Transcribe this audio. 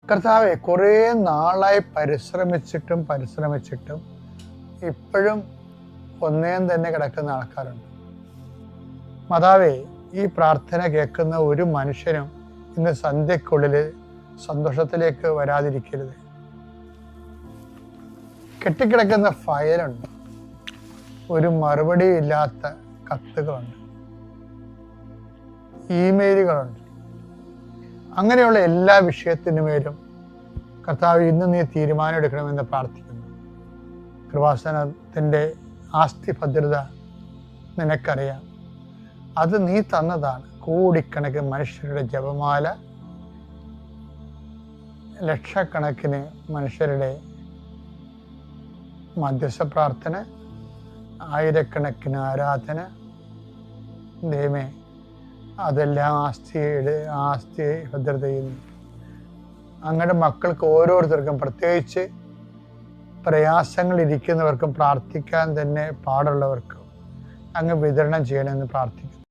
കർത്താവെ, കുറേ നാളായി പരിശ്രമിച്ചിട്ടും ഇപ്പോഴും ഒന്നേം തന്നെ കിടക്കുന്ന ആൾക്കാരുണ്ട്. മാതാവേ, ഈ പ്രാർത്ഥന കേൾക്കുന്ന ഒരു മനുഷ്യനും ഇന്ന് സന്ധ്യക്കുള്ളിൽ സന്തോഷത്തിലേക്ക് വരാതിരിക്കരുത്. കെട്ടിക്കിടക്കുന്ന ഫയലുണ്ട്, ഒരു മറുപടി ഇല്ലാത്ത കത്തുകളുണ്ട്, ഇമെയിലുകളുണ്ട്. അങ്ങനെയുള്ള എല്ലാ വിഷയത്തിനുമേലും കർത്താവ് ഇന്ന് നീ തീരുമാനം എടുക്കണമെന്ന് പ്രാർത്ഥിക്കുന്നു. കൃപാസനത്തിൻ്റെ ആസ്തി ഭദ്രത നിനക്കറിയാം. അത് നീ തന്നതാണ്. കോടിക്കണക്കിന് മനുഷ്യരുടെ ജപമാല, ലക്ഷക്കണക്കിന് മനുഷ്യരുടെ മധ്യസ്ഥ പ്രാർത്ഥന, ആയിരക്കണക്കിന് ആരാധന. ദൈവമേ, അതെല്ലാം ആസ്തി ഭദ്രതയിൽ അങ്ങയുടെ മക്കൾക്ക് ഓരോരുത്തർക്കും, പ്രത്യേകിച്ച് പ്രയാസങ്ങളിരിക്കുന്നവർക്കും പ്രാർത്ഥിക്കാൻ തന്നെ പാടുള്ളവർക്കും അങ്ങ് വിതരണം ചെയ്യണമെന്ന് പ്രാർത്ഥിക്കുന്നു.